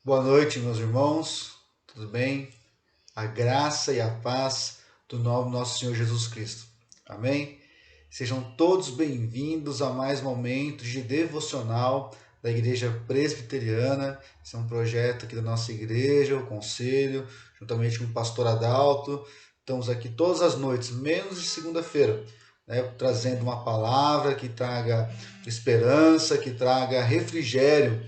Boa noite, meus irmãos, tudo bem? A graça e a paz do nome do nosso Senhor Jesus Cristo. Amém? Sejam todos bem-vindos a mais momento de devocional da Igreja Presbiteriana. Esse é um projeto aqui da nossa igreja, o Conselho, juntamente com o pastor Adalto. Estamos aqui todas as noites, menos de segunda-feira, trazendo uma palavra que traga esperança, que traga refrigério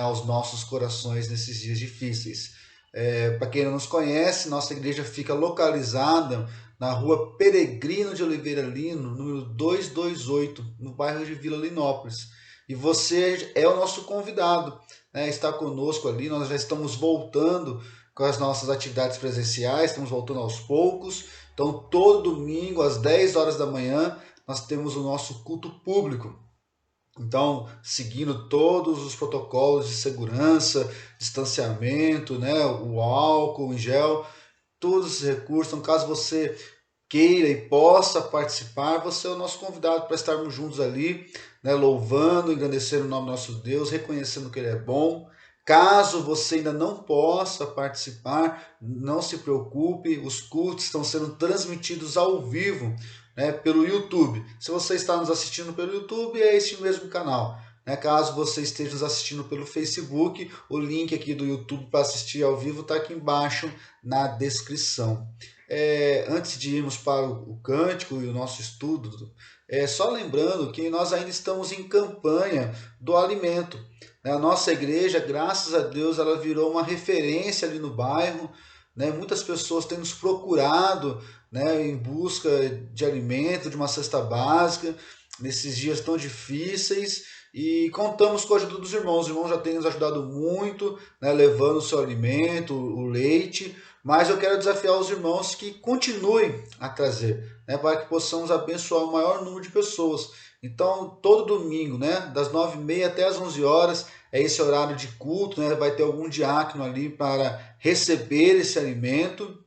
aos nossos corações nesses dias difíceis. Para quem não nos conhece, nossa igreja fica localizada na rua Peregrino de Oliveira Lino, número 228, no bairro de Vila Linópolis. E você é o nosso convidado, está conosco ali. Nós já estamos voltando com as nossas atividades presenciais, estamos voltando aos poucos. Então, todo domingo, às 10 horas da manhã, nós temos o nosso culto público. Então, seguindo todos os protocolos de segurança, distanciamento, o álcool em gel, todos esses recursos. Então, caso você queira e possa participar, você é o nosso convidado para estarmos juntos ali, louvando, engrandecendo o nome do nosso Deus, reconhecendo que Ele é bom. Caso você ainda não possa participar, não se preocupe, os cultos estão sendo transmitidos ao vivo, pelo YouTube. Se você está nos assistindo pelo YouTube, é este mesmo canal. Caso você esteja nos assistindo pelo Facebook, o link aqui do YouTube para assistir ao vivo está aqui embaixo na descrição. Antes de irmos para o cântico e o nosso estudo, só lembrando que nós ainda estamos em campanha do alimento. A nossa igreja, graças a Deus, ela virou uma referência ali no bairro. Muitas pessoas têm nos procurado em busca de alimento, de uma cesta básica, nesses dias tão difíceis, e contamos com a ajuda dos irmãos. Os irmãos já têm nos ajudado muito, levando o seu alimento, o leite, mas eu quero desafiar os irmãos que continuem a trazer, para que possamos abençoar o maior número de pessoas. Então, todo domingo, das 9h30 até as 11 horas, é esse horário de culto, vai ter algum diácono ali para receber esse alimento.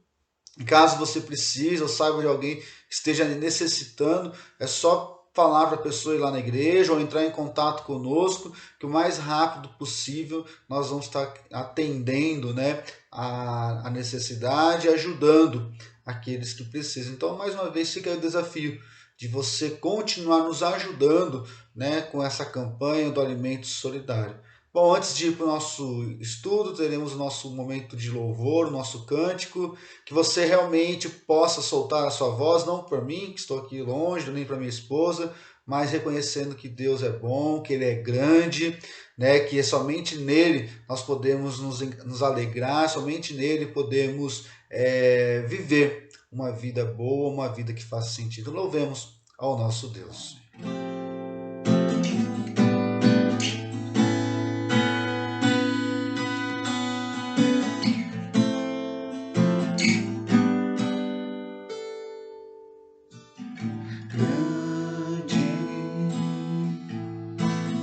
E caso você precise ou saiba de alguém que esteja necessitando, é só falar para a pessoa ir lá na igreja ou entrar em contato conosco, que o mais rápido possível nós vamos estar atendendo a necessidade, ajudando aqueles que precisam. Então, mais uma vez, fica o desafio de você continuar nos ajudando com essa campanha do alimento solidário. Bom, antes de ir para o nosso estudo, teremos o nosso momento de louvor, o nosso cântico, que você realmente possa soltar a sua voz, não por mim, que estou aqui longe, nem para minha esposa, mas reconhecendo que Deus é bom, que Ele é grande, que somente nele nós podemos nos alegrar, somente nele podemos viver uma vida boa, uma vida que faça sentido. Louvemos ao nosso Deus.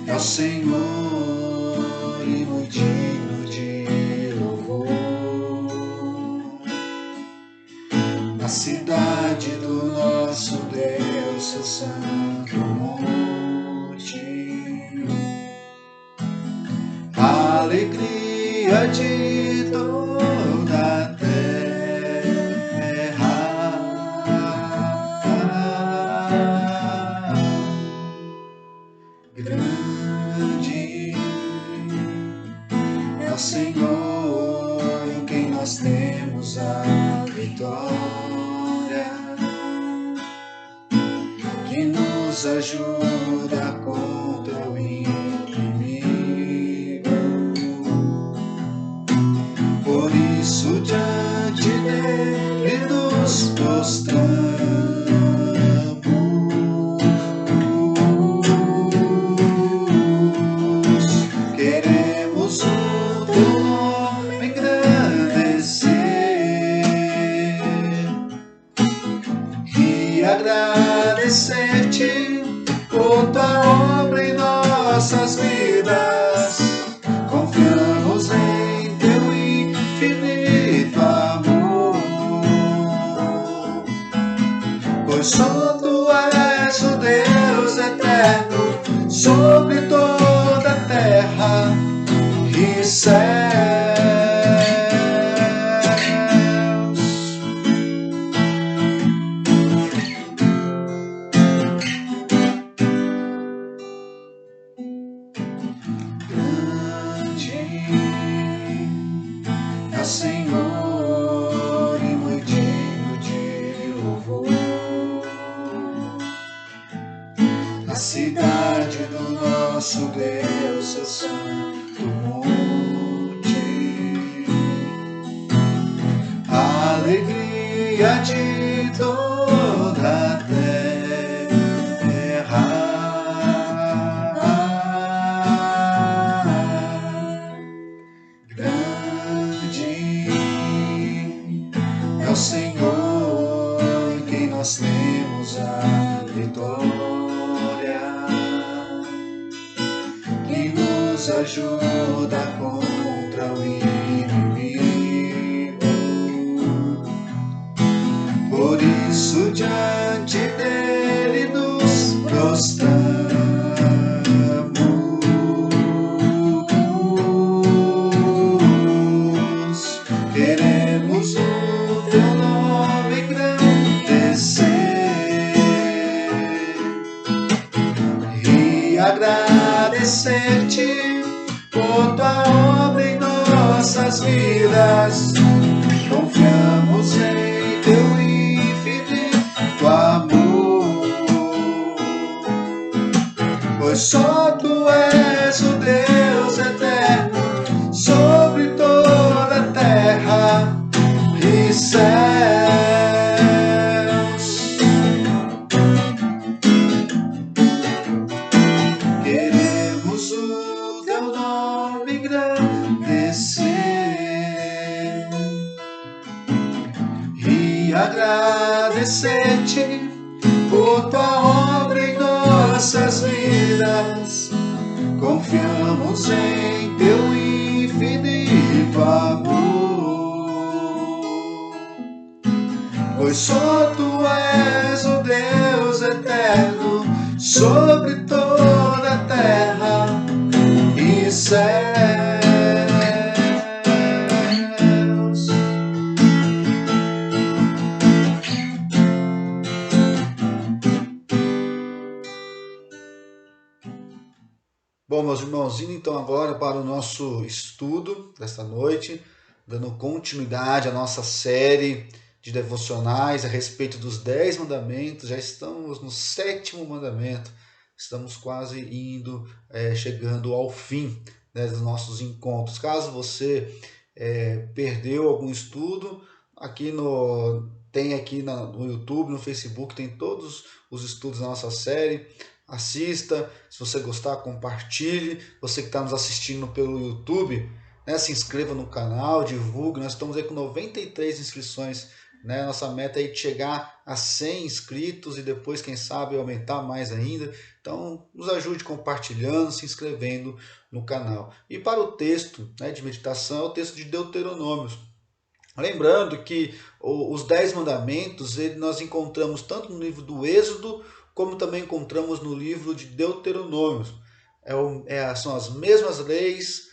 É o Senhor e muito digno de louvor, na cidade do nosso Deus, seu santo monte. A alegria de toda a terra, grande é o Senhor em quem nós temos a vitória, que nos ajuda contra o inimigo. Por isso diante dele nos prostramos, queremos o teu nome engrandecer e agradecer-te por tua obra em nossas vidas. Confiamos em teu infinito amor, pois só tu és o Deus eterno sobre toda a terra e céu. cidade do nosso Deus, seu santo monte. A alegria de toda a terra. Grande é o Senhor, em quem nós temos a vitória, que nos ajuda contra o inimigo. Por isso diante dele nos prostramos, queremos o teu nome engrandecer e agradecer-te por tua obra em nossas vidas. Confiamos em teu infinito amor, pois só tu és o Deus eterno sobre toda a terra e céus. Queremos o teu nome engrandecer e agradecer-te por tua obra em nossas vidas. Confiamos em teu infinito amor, pois só tu és o Deus eterno sobre toda a terra e céus. Bom, meus irmãos, indo então agora para o nosso estudo desta noite, dando continuidade à nossa série de devocionais a respeito dos 10 mandamentos. Já estamos no 7º mandamento, estamos quase chegando ao fim, né, dos nossos encontros. Caso você perdeu algum estudo, tem aqui no YouTube, no Facebook, tem todos os estudos da nossa série. Assista, se você gostar, compartilhe. Você que está nos assistindo pelo YouTube, né, se inscreva no canal, divulgue. Nós estamos aí com 93 inscrições, né? Nossa meta é de chegar a 100 inscritos e depois, quem sabe, aumentar mais ainda. Então, nos ajude compartilhando, se inscrevendo no canal. E para o texto, né, de meditação, é o texto de Deuteronômio. Lembrando que os 10 mandamentos nós encontramos tanto no livro do Êxodo, como também encontramos no livro de Deuteronômio. São as mesmas leis,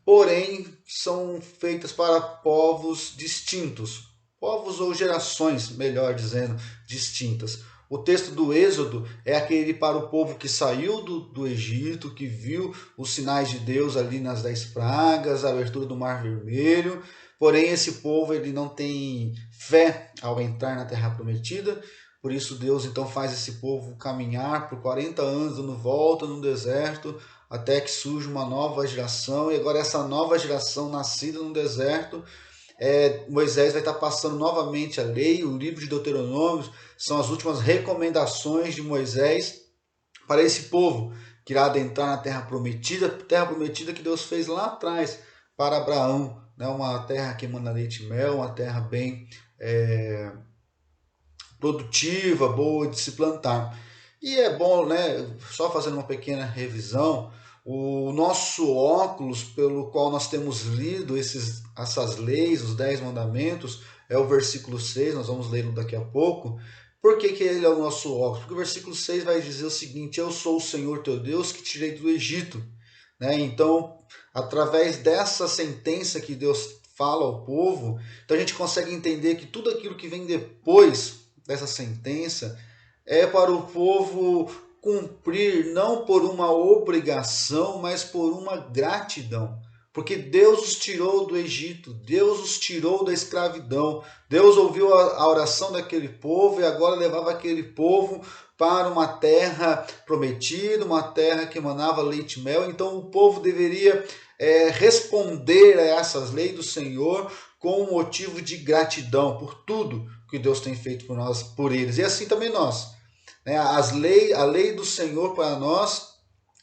porém são feitas para povos distintos, povos ou gerações, melhor dizendo, distintas. O texto do Êxodo é aquele para o povo que saiu do Egito, que viu os sinais de Deus ali nas 10 pragas, a abertura do Mar Vermelho. Porém, esse povo ele não tem fé ao entrar na Terra Prometida. Por isso Deus então faz esse povo caminhar por 40 anos, dando volta no deserto, até que surge uma nova geração. E agora essa nova geração nascida no deserto, Moisés vai estar passando novamente a lei. O livro de Deuteronômio são as últimas recomendações de Moisés para esse povo que irá adentrar na terra prometida que Deus fez lá atrás para Abraão, né? Uma terra que emana leite e mel, uma terra bem produtiva, boa de se plantar. E é bom, né, só fazendo uma pequena revisão, o nosso óculos pelo qual nós temos lido essas leis, os 10 mandamentos, é o versículo 6, nós vamos lê-lo daqui a pouco. Por que ele é o nosso óculos? Porque o versículo 6 vai dizer o seguinte: eu sou o Senhor teu Deus que tirei do Egito. Né? Então, através dessa sentença que Deus fala ao povo, então a gente consegue entender que tudo aquilo que vem depois dessa sentença é para o povo cumprir, não por uma obrigação, mas por uma gratidão. porque Deus os tirou do Egito, Deus os tirou da escravidão, Deus ouviu a oração daquele povo e agora levava aquele povo para uma terra prometida, uma terra que emanava leite e mel. Então o povo deveria responder a essas leis do Senhor com um motivo de gratidão por tudo que Deus tem feito por nós, por eles. E assim também nós. A lei do Senhor para nós,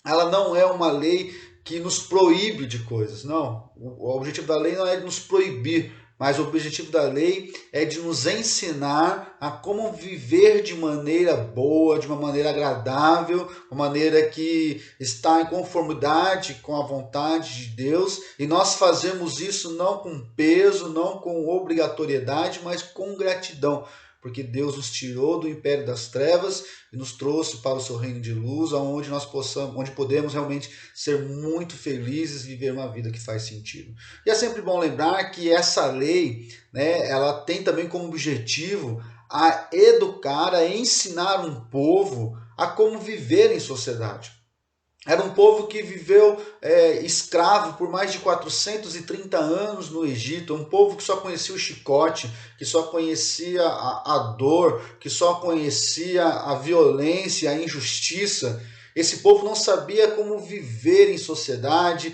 ela não é uma lei que nos proíbe de coisas, não. O objetivo da lei não é de nos proibir, mas o objetivo da lei é de nos ensinar a como viver de maneira boa, de uma maneira agradável, uma maneira que está em conformidade com a vontade de Deus. E nós fazemos isso não com peso, não com obrigatoriedade, mas com gratidão. Porque Deus nos tirou do império das trevas e nos trouxe para o seu reino de luz, onde podemos realmente ser muito felizes e viver uma vida que faz sentido. E é sempre bom lembrar que essa lei, ela tem também como objetivo a educar, a ensinar um povo a como viver em sociedade. Era um povo que viveu escravo por mais de 430 anos no Egito, um povo que só conhecia o chicote, que só conhecia a dor, que só conhecia a violência, a injustiça. Esse povo não sabia como viver em sociedade,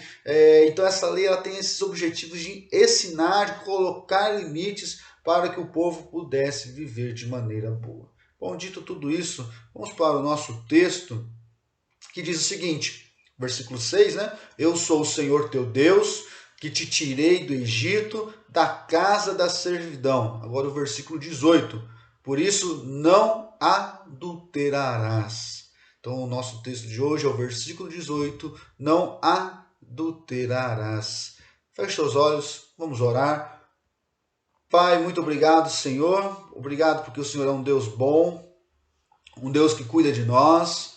então essa lei ela tem esses objetivos de ensinar, de colocar limites para que o povo pudesse viver de maneira boa. Bom, dito tudo isso, vamos para o nosso texto, que diz o seguinte, versículo 6, Eu sou o Senhor teu Deus, que te tirei do Egito, da casa da servidão. Agora o versículo 18, por isso não adulterarás. Então o nosso texto de hoje é o versículo 18, não adulterarás. Feche seus olhos, vamos orar. Pai, muito obrigado, Senhor. Obrigado porque o Senhor é um Deus bom, um Deus que cuida de nós.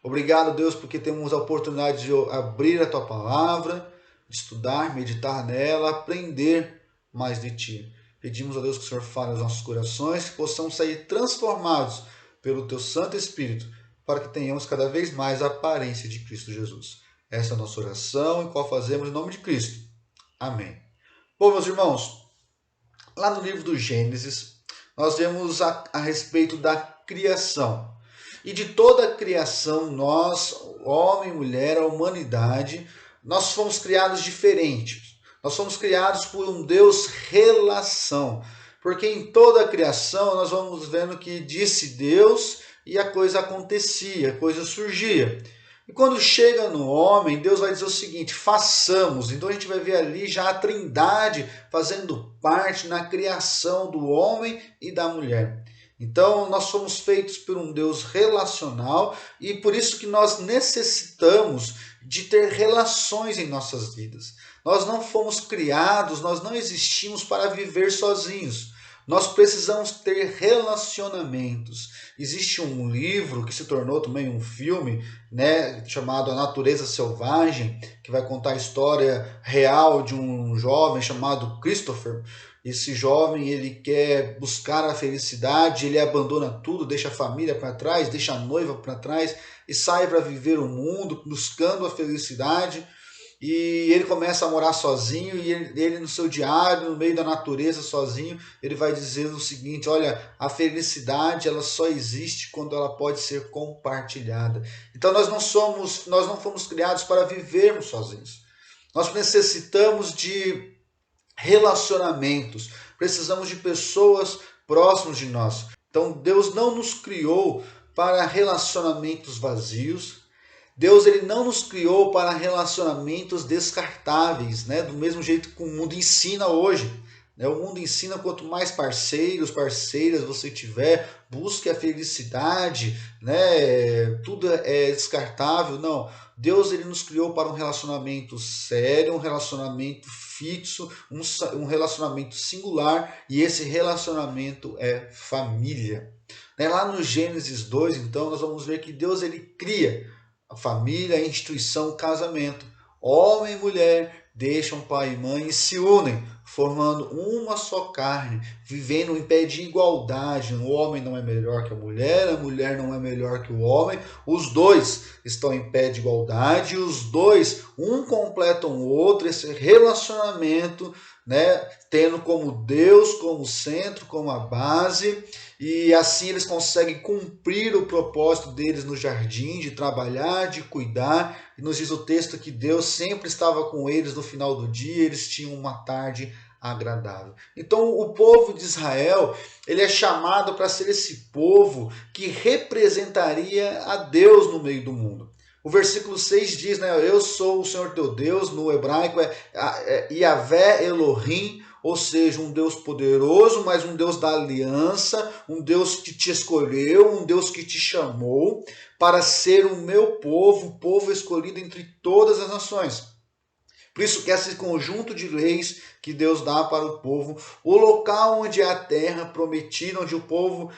Obrigado, Deus, porque temos a oportunidade de abrir a Tua palavra, de estudar, meditar nela, aprender mais de Ti. Pedimos a Deus que o Senhor fale aos nossos corações, que possamos sair transformados pelo Teu Santo Espírito, para que tenhamos cada vez mais a aparência de Cristo Jesus. Essa é a nossa oração, e qual fazemos em nome de Cristo. Amém. Bom, meus irmãos, lá no livro do Gênesis, nós vemos a respeito da criação. E de toda a criação, nós, homem, mulher, a humanidade, nós fomos criados diferentes. Nós fomos criados por um Deus relação. Porque em toda a criação nós vamos vendo que disse Deus e a coisa acontecia, a coisa surgia. E quando chega no homem, Deus vai dizer o seguinte, façamos. Então a gente vai ver ali já a Trindade fazendo parte na criação do homem e da mulher. Então, nós somos feitos por um Deus relacional e por isso que nós necessitamos de ter relações em nossas vidas. Nós não fomos criados, nós não existimos para viver sozinhos. Nós precisamos ter relacionamentos. Existe um livro que se tornou também um filme, chamado A Natureza Selvagem, que vai contar a história real de um jovem chamado Christopher. Esse jovem, ele quer buscar a felicidade, ele abandona tudo, deixa a família para trás, deixa a noiva para trás e sai para viver o mundo buscando a felicidade. E ele começa a morar sozinho e ele no seu diário, no meio da natureza, sozinho, ele vai dizer o seguinte, olha, a felicidade ela só existe quando ela pode ser compartilhada. Então nós não fomos criados para vivermos sozinhos. Nós necessitamos de relacionamentos, precisamos de pessoas próximas de nós. Então Deus não nos criou para relacionamentos vazios. Deus ele não nos criou para relacionamentos descartáveis, do mesmo jeito que o mundo ensina hoje. O mundo ensina quanto mais parceiras você tiver, busque a felicidade, tudo é descartável. Não, Deus ele nos criou para um relacionamento sério, um relacionamento fixo, um relacionamento singular, e esse relacionamento é família. Lá no Gênesis 2, então, nós vamos ver que Deus ele cria a família, a instituição, o casamento. Homem e mulher deixam pai e mãe e se unem, formando uma só carne, vivendo em pé de igualdade. O homem não é melhor que a mulher não é melhor que o homem. Os dois estão em pé de igualdade, os dois, um completam o outro, esse relacionamento, né, tendo como Deus como centro, como a base, e assim eles conseguem cumprir o propósito deles no jardim, de trabalhar, de cuidar. E nos diz o texto que Deus sempre estava com eles no final do dia, eles tinham uma tarde agradável. Então o povo de Israel, ele é chamado para ser esse povo que representaria a Deus no meio do mundo. O versículo 6 diz, né, eu sou o Senhor teu Deus, no hebraico é Yahvé Elohim, ou seja, um Deus poderoso, mas um Deus da aliança, um Deus que te escolheu, um Deus que te chamou para ser o meu povo, o povo escolhido entre todas as nações. Por isso que esse conjunto de leis que Deus dá para o povo, o local onde é a terra prometida, onde o povo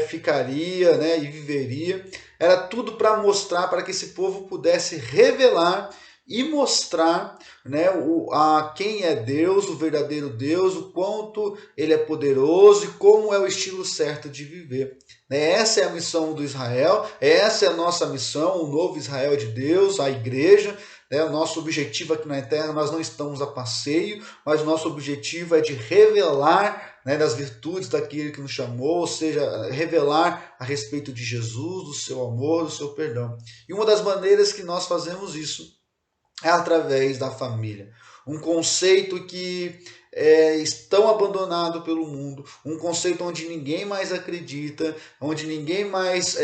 ficaria, né, e viveria, era tudo para mostrar, para que esse povo pudesse revelar e mostrar, né, a quem é Deus, o verdadeiro Deus, o quanto ele é poderoso e como é o estilo certo de viver. Essa é a missão do Israel, essa é a nossa missão, o novo Israel de Deus, a igreja. O nosso objetivo aqui na Terra, nós não estamos a passeio, mas o nosso objetivo é de revelar, né, das virtudes daquele que nos chamou, ou seja, revelar a respeito de Jesus, do seu amor, do seu perdão. E uma das maneiras que nós fazemos isso é através da família. Um conceito que é tão abandonado pelo mundo, um conceito onde ninguém mais acredita, onde ninguém mais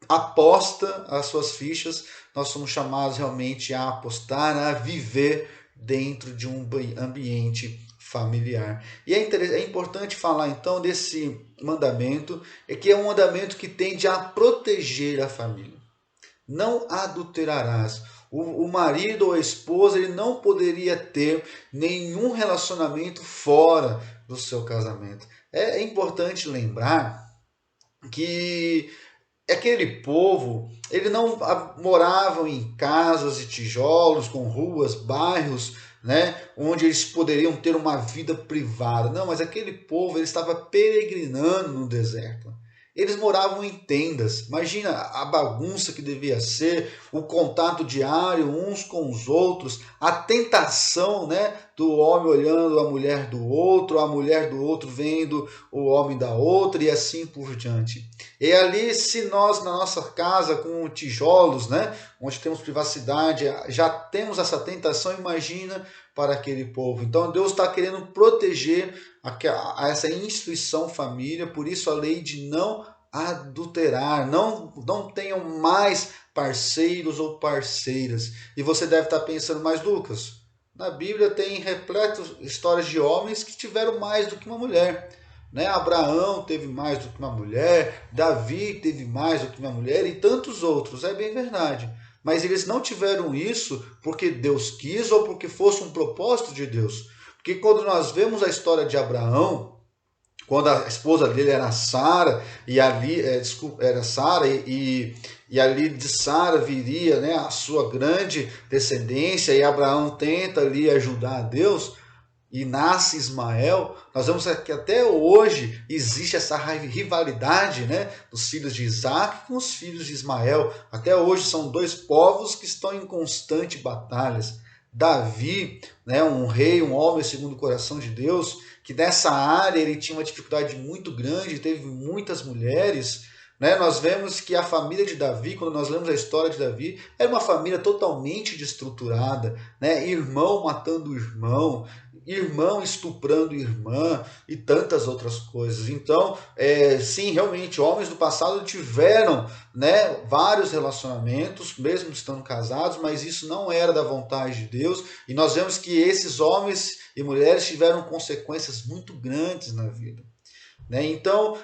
aposta as suas fichas. Nós somos chamados realmente a apostar, a viver dentro de um ambiente familiar. E é importante falar então desse mandamento, que é um mandamento que tende a proteger a família. Não adulterarás. O marido ou a esposa, ele não poderia ter nenhum relacionamento fora do seu casamento. É importante lembrar que aquele povo, ele não moravam em casas de tijolos, com ruas, bairros, né, onde eles poderiam ter uma vida privada. Não, mas aquele povo, ele estava peregrinando no deserto. Eles moravam em tendas. Imagina a bagunça que devia ser, o contato diário uns com os outros, a tentação, né, do homem olhando a mulher do outro vendo o homem da outra e assim por diante. E ali, se nós na nossa casa com tijolos, né, onde temos privacidade, já temos essa tentação, imagina para aquele povo. Então Deus está querendo proteger a essa instituição família, por isso a lei de não adulterar, não tenham mais parceiros ou parceiras. E você deve estar pensando, mas Lucas, na Bíblia tem repleto histórias de homens que tiveram mais do que uma mulher. Né? Abraão teve mais do que uma mulher, Davi teve mais do que uma mulher e tantos outros, é bem verdade. Mas eles não tiveram isso porque Deus quis ou porque fosse um propósito de Deus. Porque quando nós vemos a história de Abraão, quando a esposa dele era Sara, e ali, era Sara, e ali de Sara viria, né, a sua grande descendência, e Abraão tenta ali ajudar a Deus, e nasce Ismael. Nós vemos que até hoje existe essa rivalidade, né, dos filhos de Isaac com os filhos de Ismael. Até hoje são dois povos que estão em constante batalhas. Davi, né, um rei, um homem segundo o coração de Deus, que nessa área ele tinha uma dificuldade muito grande, teve muitas mulheres. Né? Nós vemos que a família de Davi, quando nós lemos a história de Davi, era uma família totalmente destruturada, né? Irmão matando irmão, irmão estuprando irmã e tantas outras coisas. Então, sim, realmente, homens do passado tiveram, né, vários relacionamentos, mesmo estando casados, mas isso não era da vontade de Deus. E nós vemos que esses homens e mulheres tiveram consequências muito grandes na vida. Então,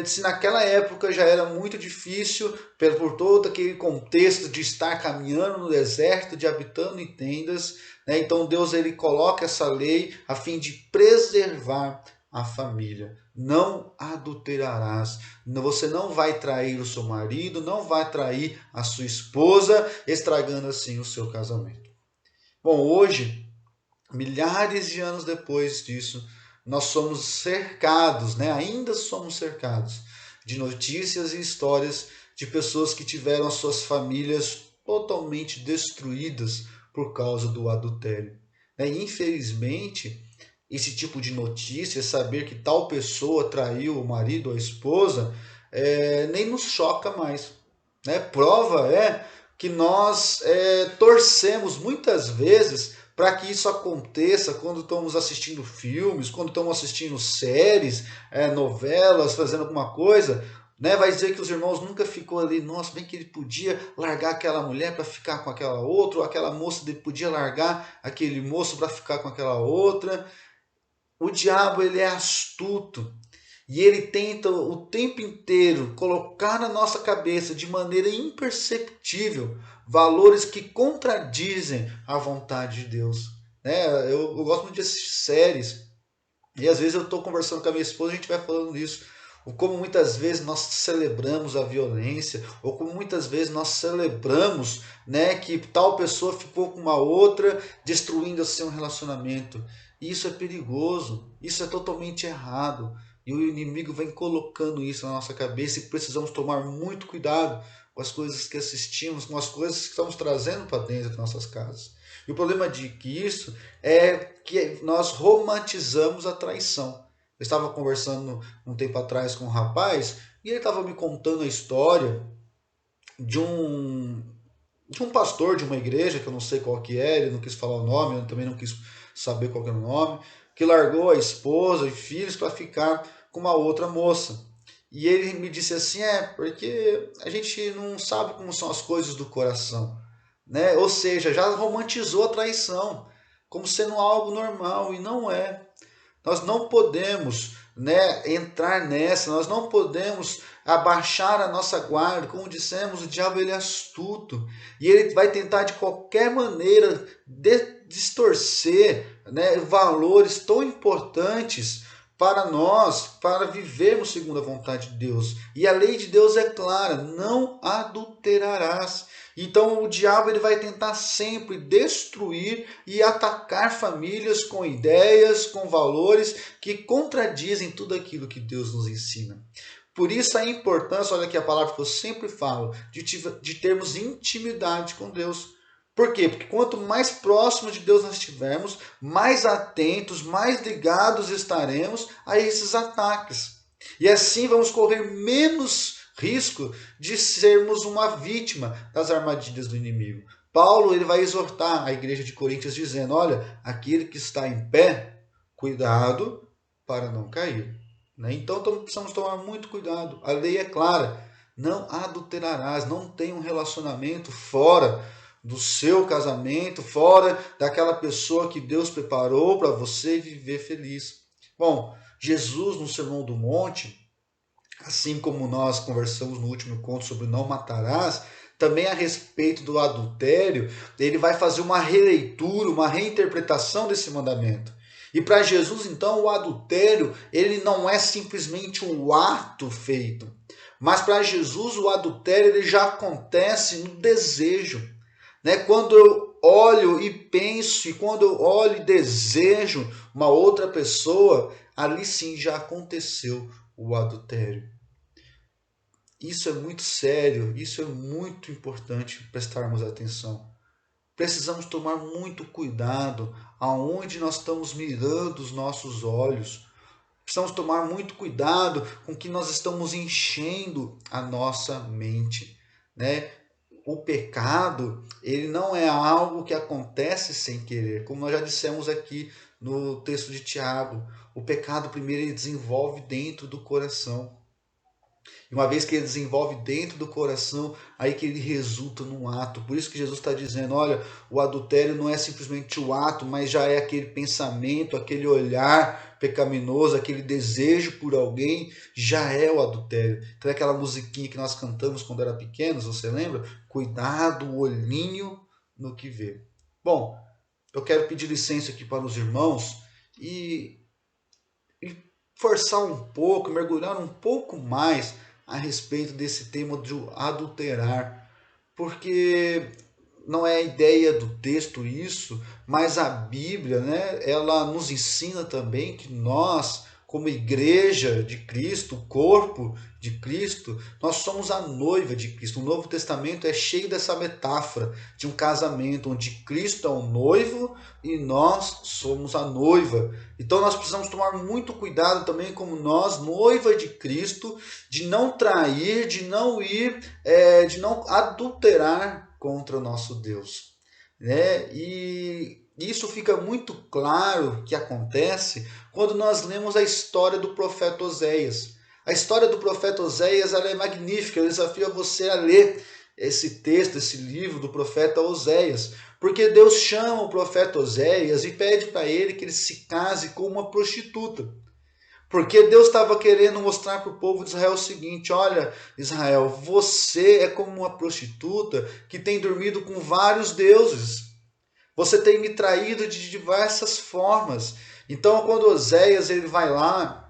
se naquela época já era muito difícil, por todo aquele contexto de estar caminhando no deserto, de habitando em tendas, né? Então Deus ele coloca essa lei a fim de preservar a família. Não adulterarás. Você não vai trair o seu marido, não vai trair a sua esposa, estragando assim o seu casamento. Bom, hoje, milhares de anos depois disso, nós somos cercados, né? Ainda somos cercados de notícias e histórias de pessoas que tiveram as suas famílias totalmente destruídas por causa do adultério. Infelizmente, esse tipo de notícia, saber que tal pessoa traiu o marido ou a esposa, nem nos choca mais. Prova é que nós torcemos muitas vezes para que isso aconteça quando estamos assistindo filmes, quando estamos assistindo séries, novelas, fazendo alguma coisa. Vai dizer que os irmãos nunca ficou ali, nossa, bem que ele podia largar aquela mulher para ficar com aquela outra, ou aquela moça podia largar aquele moço para ficar com aquela outra. O diabo, ele é astuto e ele tenta o tempo inteiro colocar na nossa cabeça de maneira imperceptível valores que contradizem a vontade de Deus. Eu gosto muito de assistir séries e às vezes eu estou conversando com a minha esposa e a gente vai falando disso. Ou como muitas vezes nós celebramos a violência, ou como muitas vezes nós celebramos, que tal pessoa ficou com uma outra, destruindo assim um relacionamento. E isso é perigoso, isso é totalmente errado. E o inimigo vem colocando isso na nossa cabeça e precisamos tomar muito cuidado com as coisas que assistimos, com as coisas que estamos trazendo para dentro de nossas casas. E o problema de que isso é que nós romantizamos a traição. Eu estava conversando um tempo atrás com um rapaz e ele estava me contando a história de um pastor de uma igreja, que eu não sei qual que é, ele não quis falar o nome, eu também não quis saber qual que era o nome, que largou a esposa e filhos para ficar com uma outra moça. E ele me disse assim, porque a gente não sabe como são as coisas do coração. Ou seja, já romantizou a traição como sendo algo normal, e não é. Nós não podemos entrar nessa, nós não podemos abaixar a nossa guarda. Como dissemos, o diabo ele é astuto e ele vai tentar de qualquer maneira distorcer valores tão importantes para nós, para vivermos segundo a vontade de Deus. E a lei de Deus é clara, não adulterarás. Então o diabo ele vai tentar sempre destruir e atacar famílias com ideias, com valores que contradizem tudo aquilo que Deus nos ensina. Por isso a importância, olha aqui a palavra que eu sempre falo, de termos intimidade com Deus. Por quê? Porque quanto mais próximo de Deus nós estivermos, mais atentos, mais ligados estaremos a esses ataques. E assim vamos correr menos risco de sermos uma vítima das armadilhas do inimigo. Paulo ele vai exortar a igreja de Coríntios dizendo, olha, aquele que está em pé, cuidado para não cair. Então precisamos tomar muito cuidado. A lei é clara, não adulterarás, não tenha um relacionamento fora do seu casamento, fora daquela pessoa que Deus preparou para você viver feliz. Bom, Jesus no Sermão do Monte, assim como nós conversamos no último encontro sobre não matarás, também a respeito do adultério, ele vai fazer uma releitura, uma reinterpretação desse mandamento. E para Jesus, então, o adultério, ele não é simplesmente um ato feito, mas para Jesus o adultério ele já acontece no desejo. Quando eu olho e penso, e quando eu olho e desejo uma outra pessoa, ali sim já aconteceu o adultério. Isso é muito sério, isso é muito importante prestarmos atenção. Precisamos tomar muito cuidado aonde nós estamos mirando os nossos olhos. Precisamos tomar muito cuidado com o que nós estamos enchendo a nossa mente. O pecado, ele não é algo que acontece sem querer, como nós já dissemos aqui no texto de Tiago. O pecado primeiro ele desenvolve dentro do coração. E uma vez que ele desenvolve dentro do coração, aí que ele resulta num ato. Por isso que Jesus está dizendo, olha, o adultério não é simplesmente o ato, mas já é aquele pensamento, aquele olhar pecaminoso, aquele desejo por alguém, já é o adultério. Então é aquela musiquinha que nós cantamos quando era pequenos, você lembra? Cuidado, o olhinho no que vê. Bom, eu quero pedir licença aqui para os irmãos e forçar um pouco, mergulhar um pouco mais a respeito desse tema de adulterar, porque não é a ideia do texto isso, mas a Bíblia, né, ela nos ensina também que nós, como igreja de Cristo, corpo de Cristo, nós somos a noiva de Cristo. O Novo Testamento é cheio dessa metáfora de um casamento onde Cristo é o noivo e nós somos a noiva. Então nós precisamos tomar muito cuidado também como nós, noiva de Cristo, de não trair, de não ir, de não adulterar contra o nosso Deus, né? E isso fica muito claro que acontece quando nós lemos a história do profeta Oséias. A história do profeta Oséias ela é magnífica, eu desafio a você a ler esse texto, esse livro do profeta Oséias, porque Deus chama o profeta Oséias e pede para ele que ele se case com uma prostituta. Porque Deus estava querendo mostrar para o povo de Israel o seguinte: olha, Israel, você é como uma prostituta que tem dormido com vários deuses. Você tem me traído de diversas formas. Então, quando Oséias ele vai lá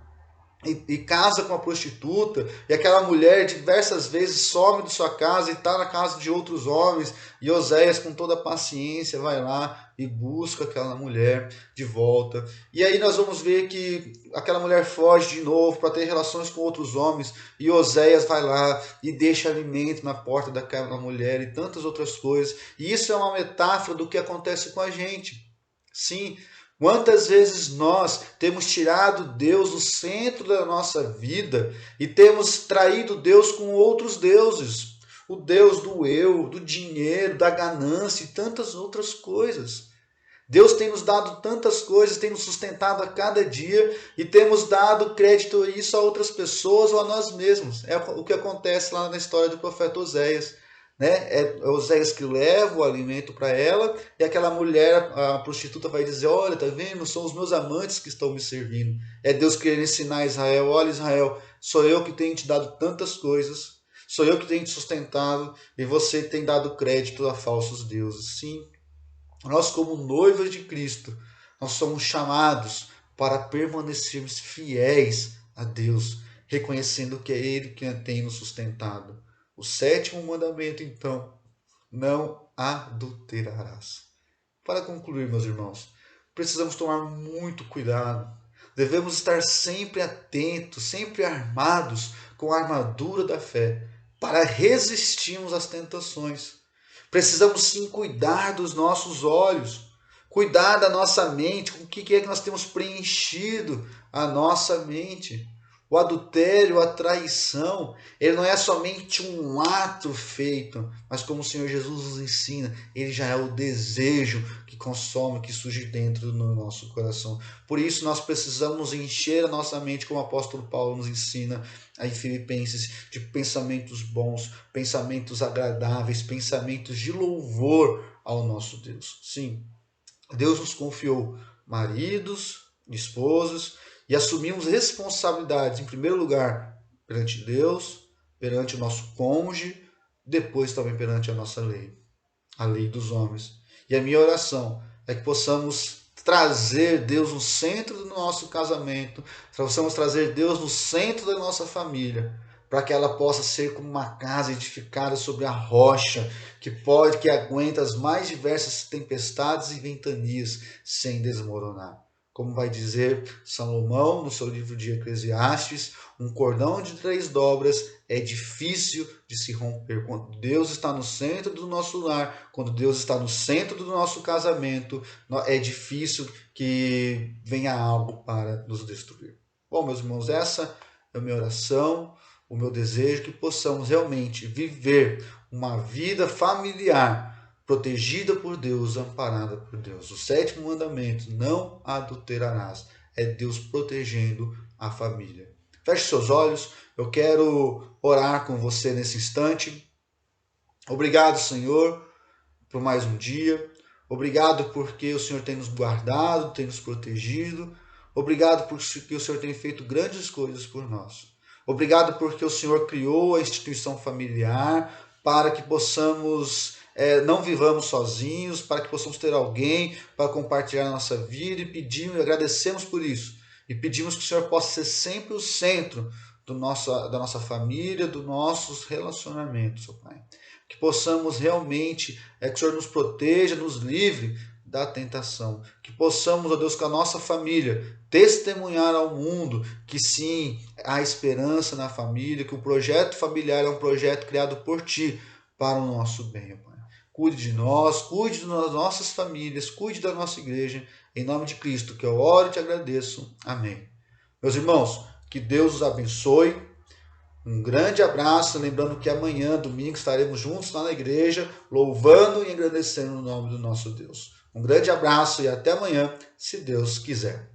e casa com uma prostituta, e aquela mulher diversas vezes some de sua casa e está na casa de outros homens, e Oséias, com toda a paciência, vai lá e busca aquela mulher de volta. E aí nós vamos ver que aquela mulher foge de novo para ter relações com outros homens, e Oséias vai lá e deixa alimento na porta daquela mulher e tantas outras coisas. E isso é uma metáfora do que acontece com a gente. Sim, quantas vezes nós temos tirado Deus do centro da nossa vida e temos traído Deus com outros deuses? O Deus do eu, do dinheiro, da ganância e tantas outras coisas. Deus tem nos dado tantas coisas, tem nos sustentado a cada dia e temos dado crédito a isso a outras pessoas ou a nós mesmos. É o que acontece lá na história do profeta Oséias. Né? É Oséias que leva o alimento para ela e aquela mulher, a prostituta, vai dizer: olha, tá vendo? São os meus amantes que estão me servindo. É Deus querendo ensinar a Israel: olha, Israel, sou eu que tenho te dado tantas coisas, sou eu que tenho te sustentado e você tem dado crédito a falsos deuses. Sim, nós, como noivas de Cristo, nós somos chamados para permanecermos fiéis a Deus, reconhecendo que é Ele quem tem nos sustentado. O sétimo mandamento, então: não adulterarás. Para concluir, meus irmãos, precisamos tomar muito cuidado. Devemos estar sempre atentos, sempre armados com a armadura da fé, para resistirmos às tentações. Precisamos sim cuidar dos nossos olhos, cuidar da nossa mente, com o que é que nós temos preenchido a nossa mente. O adultério, a traição, ele não é somente um ato feito, mas como o Senhor Jesus nos ensina, ele já é o desejo que consome, que surge dentro do nosso coração. Por isso nós precisamos encher a nossa mente, como o apóstolo Paulo nos ensina em Filipenses, de pensamentos bons, pensamentos agradáveis, pensamentos de louvor ao nosso Deus. Sim, Deus nos confiou maridos, esposos, e assumimos responsabilidades, em primeiro lugar, perante Deus, perante o nosso cônjuge, depois também perante a nossa lei, a lei dos homens. E a minha oração é que possamos trazer Deus no centro do nosso casamento, possamos trazer Deus no centro da nossa família, para que ela possa ser como uma casa edificada sobre a rocha, que aguenta as mais diversas tempestades e ventanias sem desmoronar. Como vai dizer Salomão no seu livro de Eclesiastes, um cordão de 3 dobras é difícil de se romper. Quando Deus está no centro do nosso lar, quando Deus está no centro do nosso casamento, é difícil que venha algo para nos destruir. Bom, meus irmãos, essa é a minha oração, o meu desejo, que possamos realmente viver uma vida familiar, protegida por Deus, amparada por Deus. O sétimo mandamento: não adulterarás. É Deus protegendo a família. Feche seus olhos, eu quero orar com você nesse instante. Obrigado, Senhor, por mais um dia. Obrigado porque o Senhor tem nos guardado, tem nos protegido. Obrigado porque o Senhor tem feito grandes coisas por nós. Obrigado porque o Senhor criou a instituição familiar para que possamos não vivamos sozinhos, para que possamos ter alguém para compartilhar a nossa vida, e pedimos e agradecemos por isso. E pedimos que o Senhor possa ser sempre o centro da nossa família, dos nossos relacionamentos, ó Pai. que possamos realmente, que o Senhor nos proteja, nos livre da tentação, que possamos, ó Deus, com a nossa família, testemunhar ao mundo que sim, há esperança na família, que o projeto familiar é um projeto criado por Ti para o nosso bem, Pai. Cuide de nós, cuide das nossas famílias, cuide da nossa igreja, em nome de Cristo, que eu oro e te agradeço. Amém. Meus irmãos, que Deus os abençoe. Um grande abraço, lembrando que amanhã, domingo, estaremos juntos lá na igreja, louvando e engrandecendo o nome do nosso Deus. Um grande abraço e até amanhã, se Deus quiser.